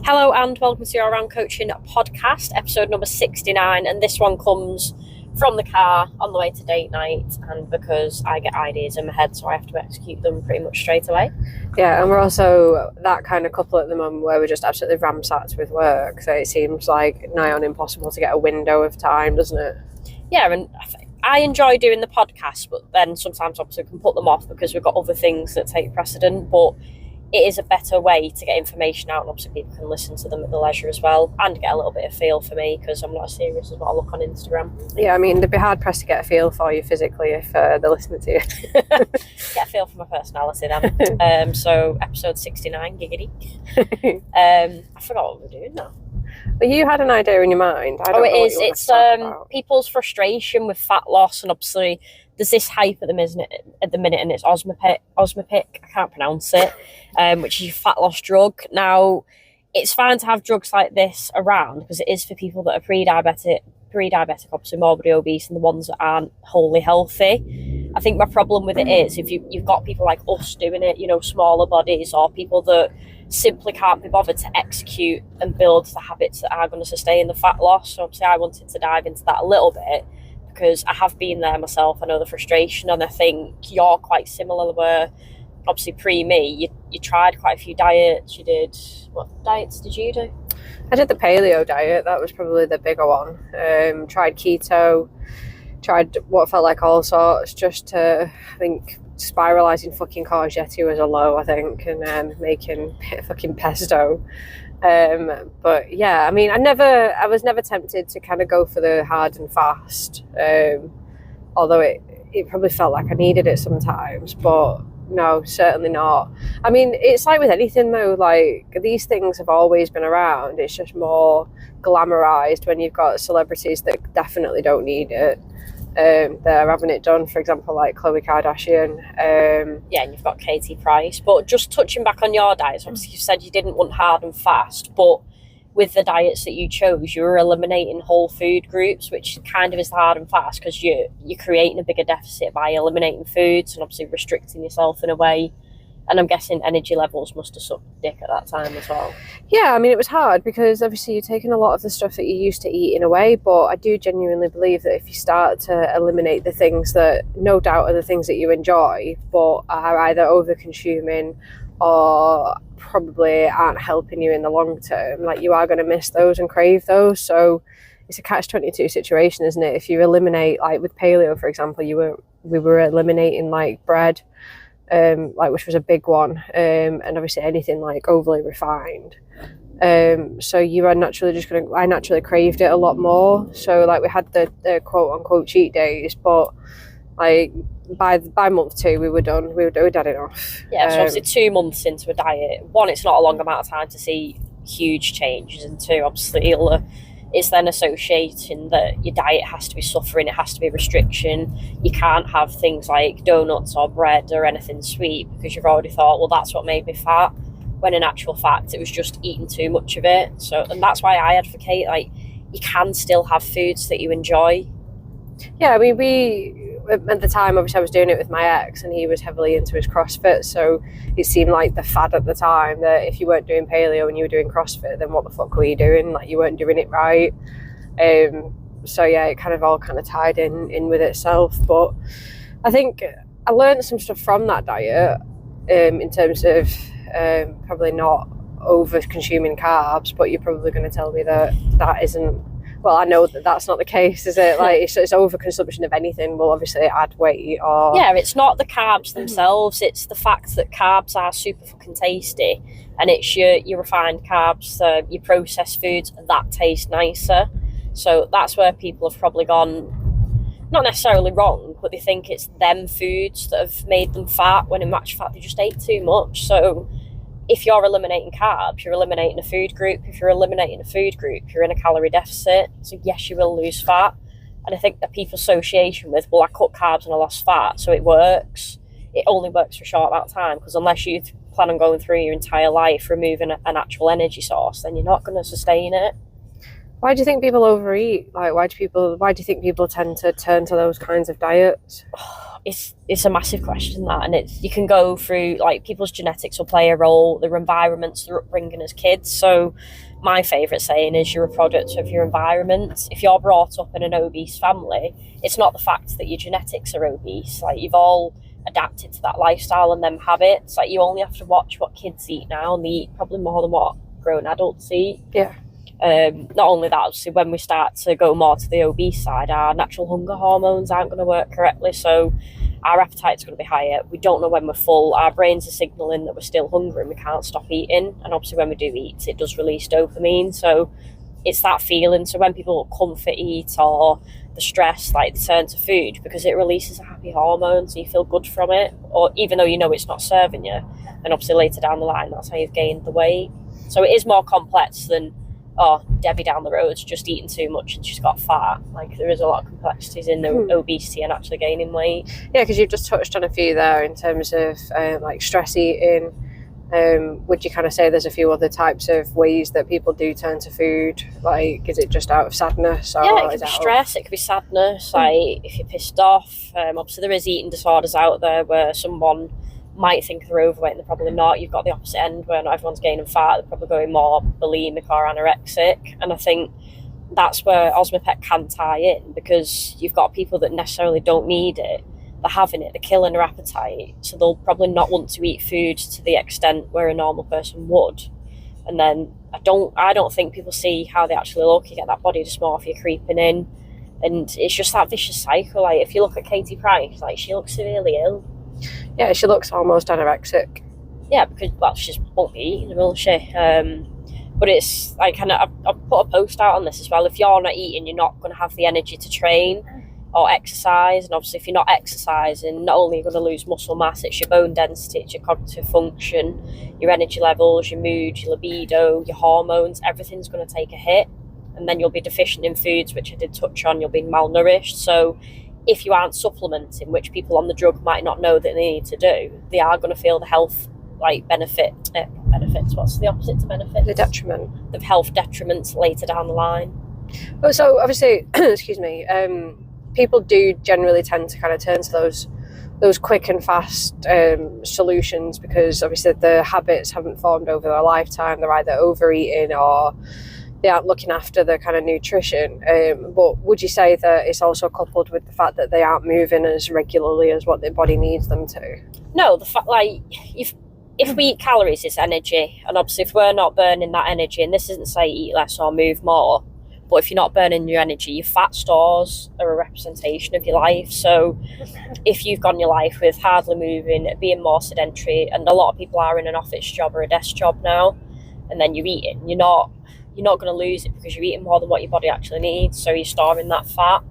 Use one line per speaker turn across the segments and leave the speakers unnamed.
Hello and welcome to your Around Coaching podcast, episode number 69, and this one comes from the car on the way to date night, and because I get ideas in my head so I have to execute them pretty much straight away.
Yeah, and we're also that kind of couple at the moment where we're just absolutely ramsacked with work, so it seems like nigh on impossible to get a window of time, doesn't it?
Yeah, and I enjoy doing the podcast, but then sometimes obviously we can put them off because we've got other things that take precedent, but it is a better way to get information out, and obviously people can listen to them at their leisure as well and get a little bit of feel for me because I'm not as serious as what I look on Instagram.
Yeah, I mean, they'd be hard pressed to get a feel for you physically if they're listening to you.
Get a feel for my personality then. So episode 69, giggity. I forgot what we're doing now.
But you had an idea in your mind. I don't know
it
what
is.
you want
It's
to talk about.
people's frustration with fat loss, and obviously there's this hype at the minute, and it's Osmopic. I can't pronounce it, which is a fat loss drug. Now, it's fine to have drugs like this around because it is for people that are pre-diabetic, obviously morbidly obese, and the ones that aren't wholly healthy. I think my problem with it is if you've got people like us doing it, smaller bodies, or people that simply can't be bothered to execute and build the habits that are going to sustain the fat loss. So obviously I wanted to dive into that a little bit because I have been there myself. I know the frustration, and I think you're quite similar where obviously pre-me, you tried quite a few diets. You did, what diets did you do?
I did the paleo diet. That was probably the bigger one. Tried keto, tried what felt like all sorts, just to, I think, spiralising fucking courgette was a low, I think, and making fucking pesto. But yeah, I mean, I was never tempted to kind of go for the hard and fast, although it probably felt like I needed it sometimes, but no, certainly not. I mean, it's like with anything though, like these things have always been around. It's just more glamorized when you've got celebrities that definitely don't need it. They're having it done, for example, like Khloe Kardashian.
Yeah, and you've got Katie Price. But just touching back on your diets, obviously you said you didn't want hard and fast, but with the diets that you chose, you were eliminating whole food groups, which kind of is hard and fast because you're creating a bigger deficit by eliminating foods and obviously restricting yourself in a way. And I'm guessing energy levels must have sucked dick at that time as well.
Yeah, I mean, it was hard because obviously you're taking a lot of the stuff that you used to eat in a way, but I do genuinely believe that if you start to eliminate the things that no doubt are the things that you enjoy, but are either over-consuming or probably aren't helping you in the long term, like you are going to miss those and crave those. So it's a catch-22 situation, isn't it? If you eliminate, like with paleo, for example, we were eliminating like bread, which was a big one, and obviously anything like overly refined. So you are naturally I naturally craved it a lot more. So like we had the quote unquote cheat days, but like by month 2 we were done. We'd had enough.
Yeah, so obviously 2 months into a diet, one, it's not a long amount of time to see huge changes, and two, obviously it's then associating that your diet has to be suffering, it has to be restriction. You can't have things like donuts or bread or anything sweet because you've already thought, well, that's what made me fat, when in actual fact it was just eating too much of it. So, and that's why I advocate, like, you can still have foods that you enjoy.
Yeah, I mean, we at the time, obviously I was doing it with my ex and he was heavily into his CrossFit, so it seemed like the fad at the time that if you weren't doing paleo and you were doing CrossFit, then what the fuck were you doing? Like, you weren't doing it right. So yeah, it kind of tied in with itself. But I think I learned some stuff from that diet, in terms of probably not over consuming carbs, but you're probably going to tell me that isn't. Well, I know that's not the case, is it? Like, it's overconsumption of anything will obviously add weight. Or
yeah, it's not the carbs themselves, it's the fact that carbs are super fucking tasty, and it's your refined carbs, your processed foods that taste nicer. So that's where people have probably gone, not necessarily wrong, but they think it's them foods that have made them fat, when in actual fact they just ate too much. So if you're eliminating carbs, you're eliminating a food group. If you're eliminating a food group, you're in a calorie deficit. So yes, you will lose fat. And I think that people's association with, well, I cut carbs and I lost fat, so it works. It only works for a short amount of time, because unless you plan on going through your entire life removing an actual energy source, then you're not going to sustain it.
Why do you think people overeat? Like, why do you think people tend to turn to those kinds of diets?
it's a massive question, that, and it's, you can go through, like, people's genetics will play a role, their environments, their upbringing as kids. So my favourite saying is, you're a product of your environment. If you're brought up in an obese family, it's not the fact that your genetics are obese. Like, you've all adapted to that lifestyle and them habits. Like, you only have to watch what kids eat now, and they eat probably more than what grown adults eat.
Yeah.
Not only that, obviously, when we start to go more to the obese side, our natural hunger hormones aren't going to work correctly, so our appetite's going to be higher. We don't know when we're full. Our brains are signalling that we're still hungry and we can't stop eating. And obviously, when we do eat, it does release dopamine. So it's that feeling. So when people comfort eat or the stress, like, they turn to food because it releases a happy hormone, so you feel good from it. Or even though you know it's not serving you, and obviously later down the line, that's how you've gained the weight. So it is more complex than, oh, Debbie down the road's just eating too much and she's got fat. Like, there is a lot of complexities in the obesity and actually gaining weight.
Yeah, because you've just touched on a few there in terms of like stress eating. Would you kind of say there's a few other types of ways that people do turn to food? Like, is it just out of sadness? Or
yeah, it could be stress, it could be sadness. Like, if you're pissed off, obviously there is eating disorders out there where someone might think they're overweight and they're probably not. You've got the opposite end where not everyone's gaining fat, they're probably going more bulimic or anorexic. And I think that's where Osmopec can tie in, because you've got people that necessarily don't need it, they're having it, they're killing their appetite, so they'll probably not want to eat food to the extent where a normal person would. And then I don't think people see how they actually look. You get that body dysmorphia creeping in, and it's just that vicious cycle. Like, if you look at Katie Price, like, she looks severely ill.
Yeah, she looks almost anorexic.
Yeah, because, well, she just won't be eating, will she? But it's like, I've put a post out on this as well. If you're not eating, you're not going to have the energy to train or exercise. And obviously, if you're not exercising, not only are you going to lose muscle mass, it's your bone density, it's your cognitive function, your energy levels, your mood, your libido, your hormones, everything's going to take a hit. And then you'll be deficient in foods, which I did touch on, you'll be malnourished. So if you aren't supplementing, which people on the drug might not know that they need to do, they are going to feel the health, like, benefits. What's the opposite to benefits?
The detriment.
The health detriments later down the line.
Well, so obviously, excuse me, people do generally tend to kind of turn to those quick and fast solutions, because obviously the habits haven't formed over their lifetime. They're either overeating or they aren't looking after the kind of nutrition. But would you say that it's also coupled with the fact that they aren't moving as regularly as what their body needs them to?
No, the fact, like, if we eat calories, it's energy. And obviously, if we're not burning that energy, and this isn't say eat less or move more, but if you're not burning your energy, your fat stores are a representation of your life. So if you've gone your life with hardly moving, being more sedentary, and a lot of people are in an office job or a desk job now, and then you're eating, you're not going to lose it because you're eating more than what your body actually needs, so you're storing that fat.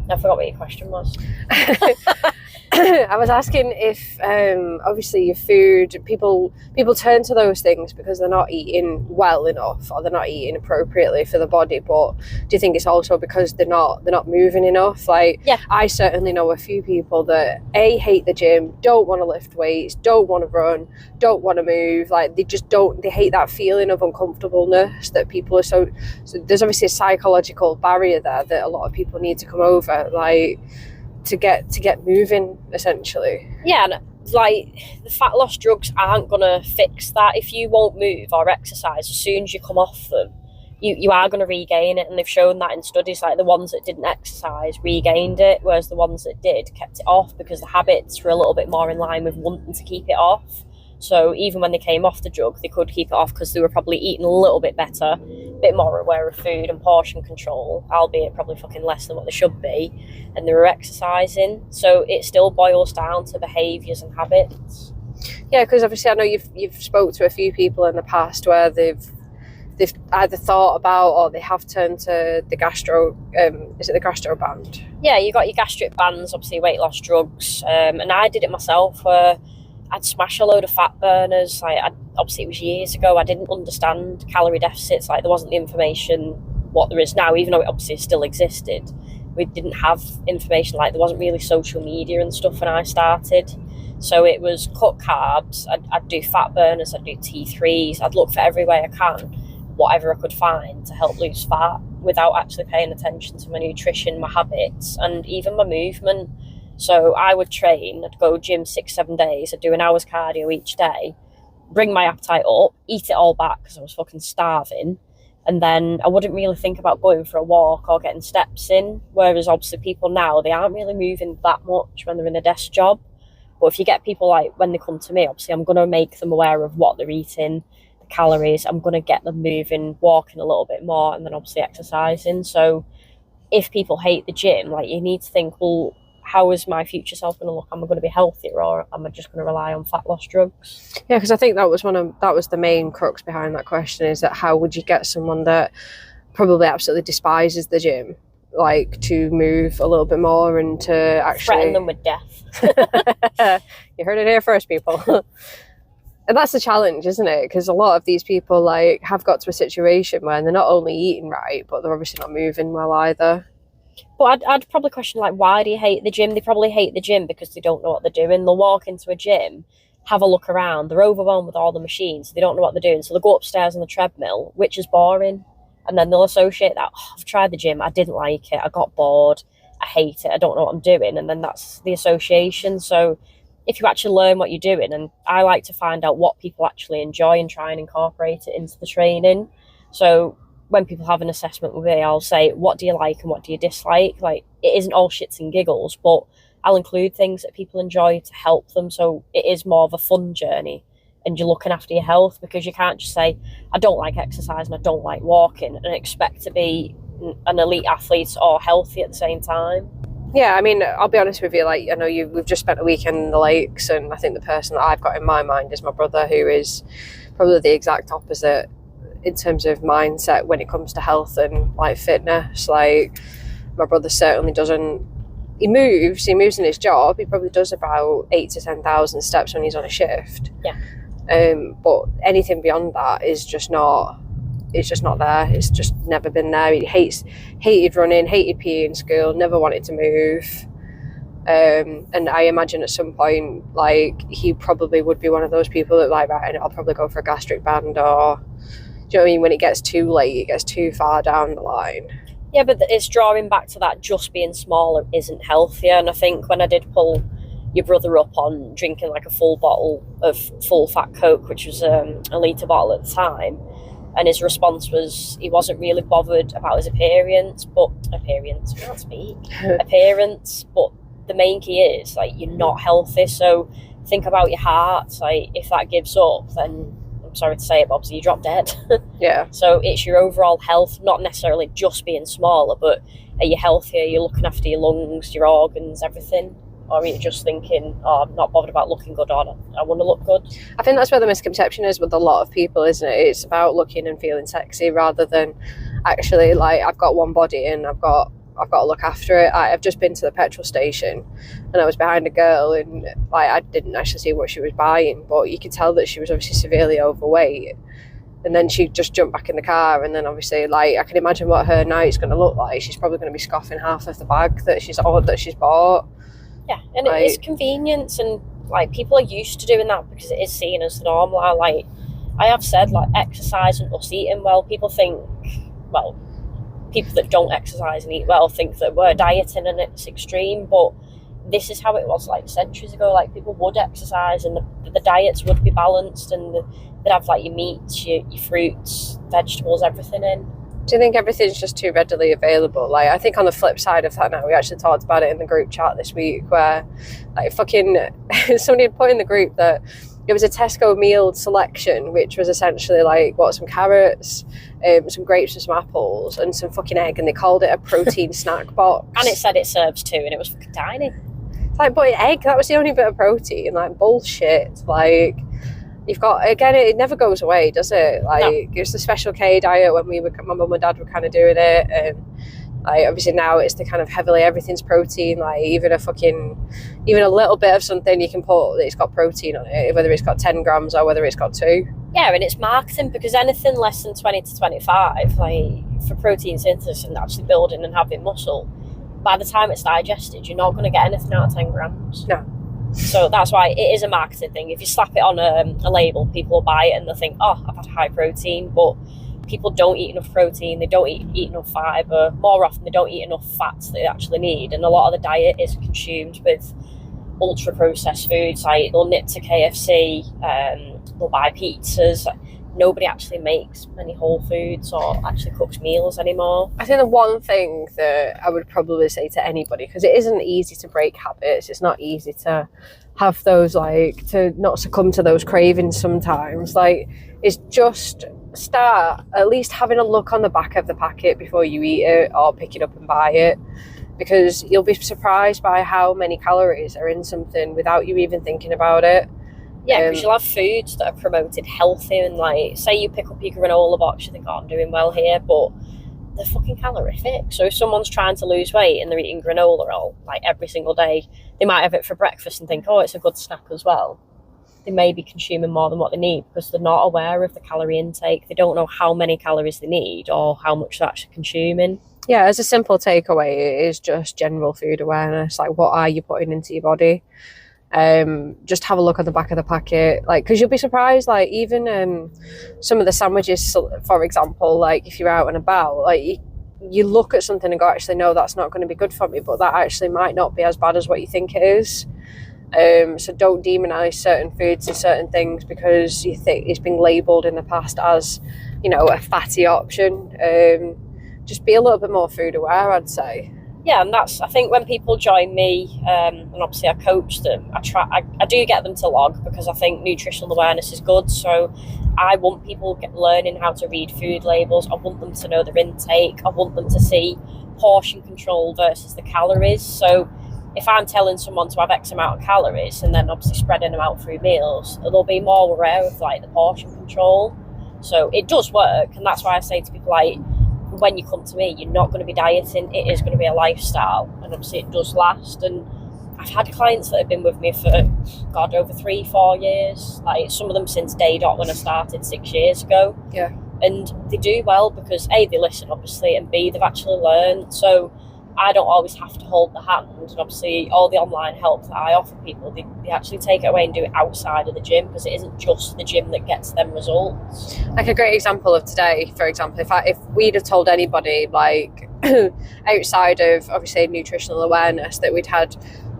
I forgot what your question was.
I was asking if, obviously, your food, people turn to those things because they're not eating well enough, or they're not eating appropriately for the body. But do you think it's also because they're not moving enough? Like,
yeah.
I certainly know a few people that hate the gym, don't want to lift weights, don't want to run, don't want to move. Like, they hate that feeling of uncomfortableness that people are so there's obviously a psychological barrier there that a lot of people need to come over, like, to get moving, essentially.
Yeah, and like, the fat loss drugs aren't going to fix that. If you won't move or exercise, as soon as you come off them, you are going to regain it. And they've shown that in studies, like, the ones that didn't exercise regained it, whereas the ones that did kept it off, because the habits were a little bit more in line with wanting to keep it off. So even when they came off the drug, they could keep it off because they were probably eating a little bit better, a bit more aware of food and portion control, albeit probably fucking less than what they should be, and they were exercising. So it still boils down to behaviours and habits.
Yeah, because obviously I know you've spoke to a few people in the past where they've either thought about or they have turned to the gastro, is it the gastro band?
Yeah, you got your gastric bands, obviously weight loss drugs, and I did it myself where I'd smash a load of fat burners. Like, obviously it was years ago, I didn't understand calorie deficits, like, there wasn't the information what there is now, even though it obviously still existed. We didn't have information, like, there wasn't really social media and stuff when I started. So it was cut carbs, I'd do fat burners, I'd do T3s, I'd look for every way I can, whatever I could find to help lose fat without actually paying attention to my nutrition, my habits, and even my movement. So I would train, I'd go gym 6-7 days, I'd do an hour's cardio each day, bring my appetite up, eat it all back because I was fucking starving. And then I wouldn't really think about going for a walk or getting steps in. Whereas obviously people now, they aren't really moving that much when they're in a desk job. But if you get people like when they come to me, obviously I'm going to make them aware of what they're eating, the calories. I'm going to get them moving, walking a little bit more, and then obviously exercising. So if people hate the gym, like you need to think, well, how is my future self going to look? Am I going to be healthier, or am I just going to rely on fat loss drugs?
Yeah, because I think that was the main crux behind that question, is that how would you get someone that probably absolutely despises the gym, like, to move a little bit more and to actually
threaten them with death.
You heard it here first, people. And that's the challenge, isn't it? Because a lot of these people like have got to a situation where they're not only eating right, but they're obviously not moving well either.
But I'd probably question, like, why do you hate the gym? They probably hate the gym because they don't know what they're doing. They'll walk into a gym, have a look around, they're overwhelmed with all the machines, they don't know what they're doing, so they'll go upstairs on the treadmill, which is boring, and then they'll associate that, I've tried the gym, I didn't like it, I got bored, I hate it, I don't know what I'm doing, and then that's the association. So if you actually learn what you're doing, and I like to find out what people actually enjoy and try and incorporate it into the training. So when people have an assessment with me, I'll say, what do you like and what do you dislike? Like, it isn't all shits and giggles, but I'll include things that people enjoy to help them. So it is more of a fun journey and you're looking after your health, because you can't just say, I don't like exercise and I don't like walking, and expect to be an elite athlete or healthy at the same time.
Yeah, I mean, I'll be honest with you, like, I know we've just spent a weekend in the lakes, and I think the person that I've got in my mind is my brother, who is probably the exact opposite in terms of mindset when it comes to health and like fitness. Like, my brother certainly doesn't, he moves in his job, he probably does about 8,000 to 10,000 steps when he's on a shift.
Yeah.
But anything beyond that is just not, it's just not there. It's just never been there. He hated running, hated PE in school, never wanted to move. And I imagine at some point, like, he probably would be one of those people that, like, right, I'll probably go for a gastric band, or, do you know what I mean? When it gets too late, it gets too far down the line.
Yeah, but it's drawing back to that just being smaller isn't healthier. And I think when I did pull your brother up on drinking like a full bottle of full fat Coke, which was a litre bottle at the time, and his response was he wasn't really bothered about his appearance, but the main key is, like, you're not healthy, so think about your heart. Like, if that gives up, then I'm sorry to say it, but obviously you drop dead.
Yeah.
So it's your overall health, not necessarily just being smaller, but are you healthier? You're looking after your lungs, your organs, everything? Or are you just thinking, oh, I'm not bothered about looking good, or I want to look good? I
think that's where the misconception is with a lot of people, isn't it? It's about looking and feeling sexy rather than actually, like, I've got one body and I've got to look after it. I've just been to the petrol station and I was behind a girl, and like, I didn't actually see what she was buying, but you could tell that she was obviously severely overweight. And then she just jumped back in the car, and then obviously, like, I can imagine what her night's going to look like. She's probably going to be scoffing half of the bag that she's bought.
Yeah, and like, it's convenience, and like, people are used to doing that because it is seen as normal. I have said, like, exercise and us eating well, people that don't exercise and eat well think that we're dieting and it's extreme, but this is how it was like centuries ago. Like, people would exercise and the diets would be balanced, and they'd have like your meats, your fruits, vegetables, everything in.
Do you think everything's just too readily available? Like, I think on the flip side of that now, we actually talked about it in the group chat this week, where like somebody had put in the group that it was a Tesco meal selection, which was essentially like, some carrots, some grapes and some apples and some fucking egg, and they called it a protein snack box.
And it said it serves 2, and it was fucking tiny.
It's like, but egg, that was the only bit of protein. Like, bullshit. Like, you've got, again, it never goes away, does it? Like, no. It was the Special K diet when my mum and dad were kind of doing it, and like, obviously now it's the kind of heavily everything's protein. Like, even a little bit of something you can put that it's got protein on it, whether it's got 10 grams or whether it's got 2.
Yeah, and it's marketing, because anything less than 20 to 25, like, for protein synthesis and actually building and having muscle, by the time it's digested, you're not going to get anything out of 10 grams.
No.
So that's why it is a marketing thing. If you slap it on a label, people will buy it and they'll think, oh, I've had high protein. But people don't eat enough protein, they don't eat enough fibre. More often, they don't eat enough fats that they actually need. And a lot of the diet is consumed with ultra-processed foods. Like, they'll nip to KFC, they'll buy pizzas. Nobody actually makes many whole foods or actually cooks meals anymore.
I think the one thing that I would probably say to anybody, because it isn't easy to break habits, it's not easy to have those, like, to not succumb to those cravings sometimes, like, is just start at least having a look on the back of the packet before you eat it or pick it up and buy it, because you'll be surprised by how many calories are in something without you even thinking about it.
Yeah, because you'll have foods that are promoted healthy, and like, say you pick up your granola box, you think, oh, I'm doing well here, but they're fucking calorific. So if someone's trying to lose weight and they're eating granola all, like, every single day, they might have it for breakfast and think, oh, it's a good snack as well. They may be consuming more than what they need because they're not aware of the calorie intake. They don't know how many calories they need or how much they're actually consuming.
Yeah, as a simple takeaway, it is just general food awareness. Like, what are you putting into your body? Just have a look on the back of the packet, like, because you'll be surprised, like, even some of the sandwiches, for example, like, if you're out and about, like, you look at something and go, actually, no, that's not going to be good for me, but that actually might not be as bad as what you think it is. So don't demonize certain foods and certain things because you think it's been labeled in the past as, you know, a fatty option. Just be a little bit more food aware, I'd say.
Yeah, and that's, I think, when people join me, and obviously I coach them, I do get them to log, because I think nutritional awareness is good. So I want people learning how to read food labels. I want them to know their intake. I want them to see portion control versus the calories. So if I'm telling someone to have X amount of calories and then obviously spreading them out through meals, they'll be more aware of, like, the portion control. So it does work, and that's why I say to people, like, when you come to me, you're not going to be dieting, it is going to be a lifestyle, and obviously it does last. And I've had clients that have been with me for, God, over 3-4 years, like, some of them since day dot when I started 6 years ago.
Yeah.
And they do well because A, they listen, obviously, and B, they've actually learned. So I don't always have to hold the hand, and obviously all the online help that I offer people, they actually take it away and do it outside of the gym, because it isn't just the gym that gets them results. Like
a great example of today, for example, if we'd have told anybody, like, outside of obviously nutritional awareness, that we'd had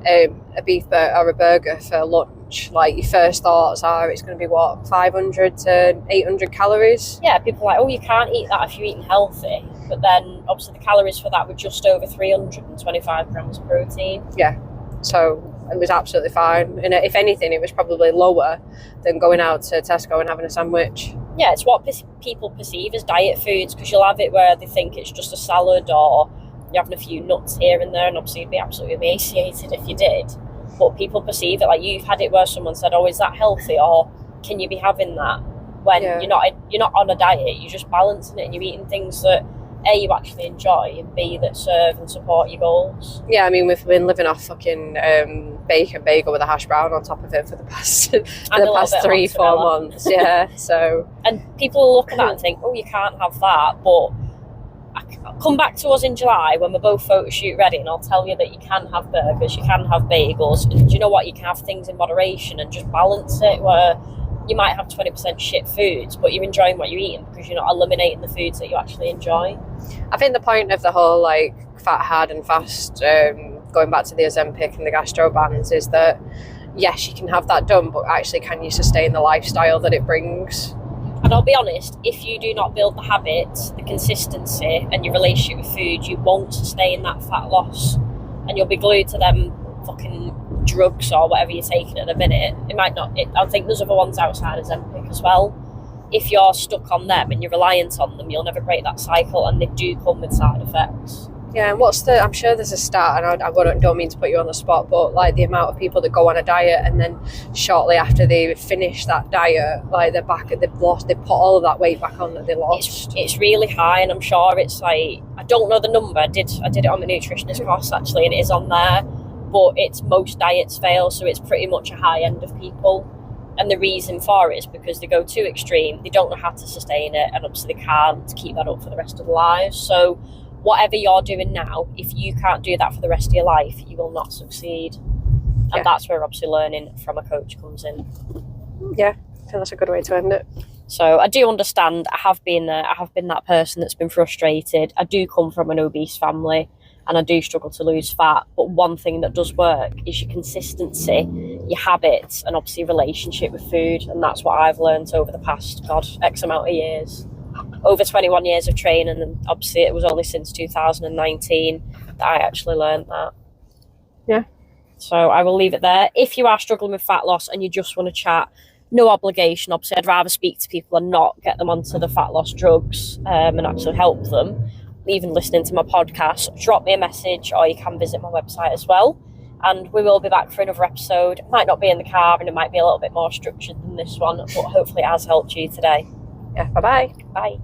a beef or a burger for lunch, like, your first thoughts are it's going to be what, 500 to 800 calories? Yeah, people are like, oh, you can't eat that if you're eating healthy. But then obviously the calories for that were just over 325 grams of protein. Yeah, so it was absolutely fine. And if anything, it was probably lower than going out to Tesco and having a sandwich. Yeah, it's what people perceive as diet foods, because you'll have it where they think it's just a salad or you're having a few nuts here and there, and obviously you'd be absolutely emaciated if you did. But people perceive it, like, you've had it where someone said, oh, is that healthy, or can you be having that? When you're not on a diet, you're just balancing it and you're eating things that A, you actually enjoy, and B, that serve and support your goals. Yeah, I mean, we've been living off fucking bacon bagel with a hash brown on top of it for the past 3-4 months. Yeah, so. And people look at that and think, oh, you can't have that, but come back to us in July when we're both photo shoot ready, and I'll tell you that you can have burgers, you can have bagels, and you know what, you can have things in moderation and just balance it, where you might have 20% shit foods, but you're enjoying what you're eating because you're not eliminating the foods that you actually enjoy. I think the point of the whole, like, fat, hard and fast, going back to the Ozempic and the gastro bans, is that yes, you can have that done, but actually, can you sustain the lifestyle that it brings? And I'll be honest, if you do not build the habits, the consistency, and your relationship with food, you won't sustain that fat loss, and you'll be glued to them fucking drugs or whatever you're taking at the minute. It might not. I think there's other ones outside of Ozempic as well. If you're stuck on them and you're reliant on them, you'll never break that cycle, and they do come with side effects. Yeah, and I'm sure there's a stat, and I don't mean to put you on the spot, but, like, the amount of people that go on a diet and then shortly after they finish that diet, like, they put all of that weight back on that they lost. It's really high, and I'm sure it's, like, I don't know the number. I did it on the nutritionist course, actually, and it is on there, but it's most diets fail, so it's pretty much a high end of people. And the reason for it is because they go too extreme, they don't know how to sustain it, and obviously they can't keep that up for the rest of their lives. So whatever you're doing now, if you can't do that for the rest of your life, you will not succeed. And that's where obviously learning from a coach comes in. Yeah, I think that's a good way to end it.
So I do understand. I have been there. I have been that person that's been frustrated. I do come from an obese family and I do struggle to lose fat. But one thing that does work is your consistency, your habits, and obviously relationship with food. And that's what I've learned over the past, X amount of years. Over 21 years of training, and obviously it was only since 2019 that I actually learned that.
Yeah.
So I will leave it there. If you are struggling with fat loss and you just want to chat, no obligation. Obviously, I'd rather speak to people and not get them onto the fat loss drugs and actually help them. Even listening to my podcast, drop me a message, or you can visit my website as well. And we will be back for another episode. It might not be in the car and it might be a little bit more structured than this one, but hopefully it has helped you today.
Yeah, bye-bye.
Bye.